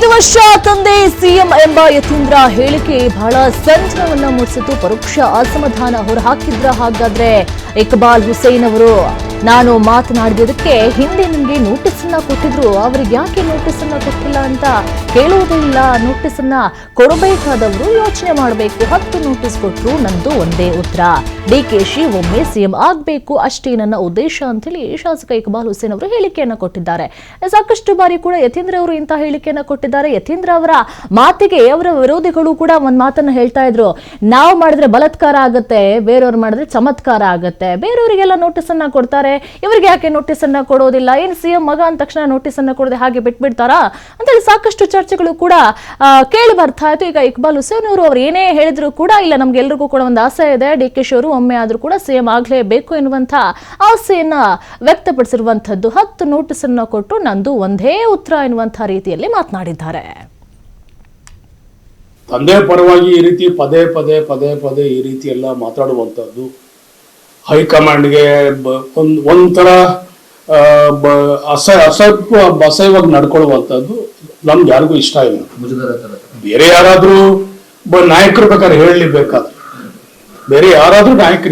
5 ವರ್ಷ ತಂದೆ ಸಿಎಂ ಎಂಬ ಯತೀಂದ್ರ ಹೇಳಿಕೆ ಬಹಳ ಸಂಚಲನವನ್ನ ಮೂಡಿಸಿತು. ಪರೋಕ್ಷ ಅಸಮಾಧಾನ ಹೊರಹಾಕಿದ್ರ. ಹಾಗಾದ್ರೆ ಇಕ್ಬಾಲ್ ಹುಸೇನ್ ಅವರು ನಾನು ಮಾತನಾಡಿದಕ್ಕೆ ಹಿಂದೆ ನಿಮಗೆ ನೋಟಿಸ್ ಅನ್ನ ಕೊಟ್ಟಿದ್ರು, ಅವರಿಗೆ ಯಾಕೆ ನೋಟಿಸ್ ಅನ್ನ ಕೊಟ್ಟಿಲ್ಲ ಅಂತ ಕೇಳುವುದೇ ಇಲ್ಲ. ನೋಟಿಸ್ ಅನ್ನ ಕೊಡಬೇಕಾದವರು ಯೋಚನೆ ಮಾಡಬೇಕು. 10 ನೋಟಿಸ್ ಕೊಟ್ಟರು, ನಂದು ಒಂದೇ ಉತ್ತರ, ಡಿಕೆಶಿ ಒಮ್ಮೆ ಸಿಎಂ ಆಗ್ಬೇಕು ಅಷ್ಟೇ ನನ್ನ ಉದ್ದೇಶ ಅಂತ ಹೇಳಿ ಶಾಸಕ ಇಕ್ಬಾಲ್ ಹುಸೇನ್ ಅವರು ಹೇಳಿಕೆಯನ್ನ ಕೊಟ್ಟಿದ್ದಾರೆ. ಸಾಕಷ್ಟು ಬಾರಿ ಕೂಡ ಯತೀಂದ್ರ ಅವರು ಇಂತಹ ಹೇಳಿಕೆಯನ್ನ ಕೊಟ್ಟಿದ್ದಾರೆ. ಯತೀಂದ್ರ ಅವರ ಮಾತಿಗೆ ಅವರ ವಿರೋಧಿಗಳು ಕೂಡ ಒಂದ್ ಮಾತನ್ನ ಹೇಳ್ತಾ ಇದ್ರು, ನಾವು ಮಾಡಿದ್ರೆ ಬಲಾತ್ಕಾರ ಆಗುತ್ತೆ, ಬೇರೆಯವ್ರು ಮಾಡಿದ್ರೆ ಚಮತ್ಕಾರ ಆಗುತ್ತೆ, ಬೇರೆಯವರಿಗೆಲ್ಲ ನೋಟಿಸ್ ಅನ್ನ ಕೊಡ್ತಾರೆ, ಇವರಿಗೆ ಯಾಕೆ ನೋಟಿಸ್ ಅನ್ನ ಕೊಡೋದಿಲ್ಲ, ಏನ್ ಸಿಎಂ ಮಗ ಅಂದ ತಕ್ಷಣ ನೋಟಿಸ್ ಅನ್ನ ಕೊಡದೆ ಹಾಗೆ ಬಿಟ್ಬಿಡ್ತಾರಾ ಅಂತೇಳಿ ಸಾಕಷ್ಟು ಚರ್ಚೆಗಳು ಕೂಡ ಕೇಳಿ ಬರ್ತಾ ಇತ್ತು. ಈಗ ಇಕ್ಬಾಲ್ ಹುಸೇನ್ ಅವರು ಏನೇ ಹೇಳಿದ್ರು ಕೂಡ ಇಲ್ಲ, ನಮ್ಗೆಲ್ರಿಗೂ ಕೂಡ ಒಂದು ಆಸೆ ಇದೆ, ಡಿಕೆಶಿ ಅವರು ಒಮ್ಮೆ ಆದ್ರೂ ಕೂಡ ಸಿಎಂ ಆಗ್ಲೇಬೇಕು ಎನ್ನುವಂತ ಆಸೆಯನ್ನ ವ್ಯಕ್ತಪಡಿಸಿರುವಂತದ್ದು. 10 ನೋಟಿಸ್ ಅನ್ನ ಕೊಟ್ಟು ನಂದು ಒಂದೇ ಉತ್ತರ ಎನ್ನುವಂತ ರೀತಿಯಲ್ಲಿ ಮಾತನಾಡಿದ್ದಾರೆ. ತಂದೆ ಪರವಾಗಿ ಈ ರೀತಿ ಪದೇ ಪದೇ ಈ ರೀತಿ ಎಲ್ಲ ಮಾತಾಡುವಂಥದ್ದು, ಹೈಕಮಾಂಡ್ಗೆ ಒಂಥರ ಅಸಹ್ಯವಾಗಿ ನಡ್ಕೊಳ್ಳುವಂಥದ್ದು ನಮ್ಗೆ ಯಾರಿಗೂ ಇಷ್ಟ ಇಲ್ಲ. ಬೇರೆ ಯಾರಾದ್ರೂ ನಾಯಕರು ಬೇಕಾದ್ರೆ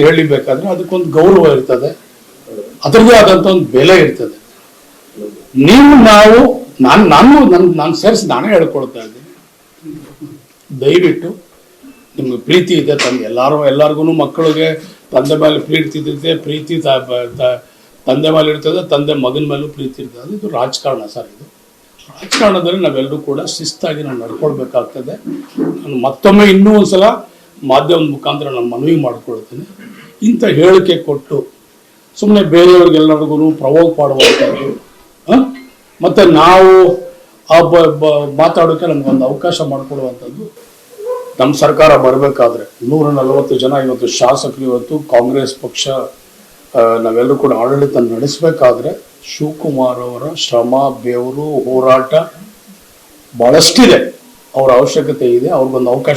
ಹೇಳಲಿಬೇಕಾದ್ರೆ ಅದಕ್ಕೊಂದು ಗೌರವ ಇರ್ತದೆ, ಅದರದೇ ಆದಂತ ಒಂದು ಬೆಲೆ ಇರ್ತದೆ. ನಾನು ಸೇರಿಸಿ ನಾನೇ ಹೇಳ್ಕೊಳ್ತಾ ಇದ್ದೀನಿ, ದಯವಿಟ್ಟು ನಿಮ್ಗೆ ಪ್ರೀತಿ ಇದೆ ಎಲ್ಲರಿಗೂ ಮಕ್ಕಳಿಗೆ ತಂದೆ ಮೇಲೆ ಪ್ರೀತಿ ಇರ್ತದೆ, ಪ್ರೀತಿ ತಂದೆ ಮೇಲೆ ಇರ್ತದೆ, ತಂದೆ ಮಗನ ಮೇಲೂ ಪ್ರೀತಿ ಇರ್ತದೆ. ಇದು ರಾಜಕಾರಣ ಸರ್. ಇದು ರಾಜಕಾರಣದಲ್ಲಿ ನಾವೆಲ್ಲರೂ ಕೂಡ ಶಿಸ್ತಾಗಿ ನಾವು ನಡ್ಕೊಳ್ಬೇಕಾಗ್ತದೆ. ನಾನು ಮತ್ತೊಮ್ಮೆ ಇನ್ನೂ ಒಂದ್ಸಲ ಮಾಧ್ಯಮದ ಮುಖಾಂತರ ನಾನು ಮನವಿ ಮಾಡ್ಕೊಳ್ತೇನೆ, ಇಂಥ ಹೇಳಿಕೆ ಕೊಟ್ಟು ಸುಮ್ಮನೆ ಬೇರೆಯವ್ರಿಗೆಲ್ಲರಿಗೂ ಪ್ರವೋಕ್ ಮಾಡುವಂಥದ್ದು, ಮತ್ತೆ ನಾವು ಮಾತಾಡೋಕೆ ನಮ್ಗೊಂದು ಅವಕಾಶ ಮಾಡಿಕೊಡುವಂಥದ್ದು. ನಮ್ಮ ಸರ್ಕಾರ ಬರಬೇಕಾದ್ರೆ 140 ಜನ ಇವತ್ತು ಶಾಸಕರು, ಇವತ್ತು ಕಾಂಗ್ರೆಸ್ ಪಕ್ಷ ನಾವೆಲ್ಲರೂ ಕೂಡ ಆಡಳಿತ ನಡೆಸಬೇಕಾದ್ರೆ ಶಿವಕುಮಾರ್ ಅವರ ಶ್ರಮ, ಬೆವರು, ಹೋರಾಟ ಬಹಳಷ್ಟಿದೆ, ಅವರ ಅವಶ್ಯಕತೆ ಇದೆ. ಅವ್ರಿಗೊಂದು ಅವಕಾಶ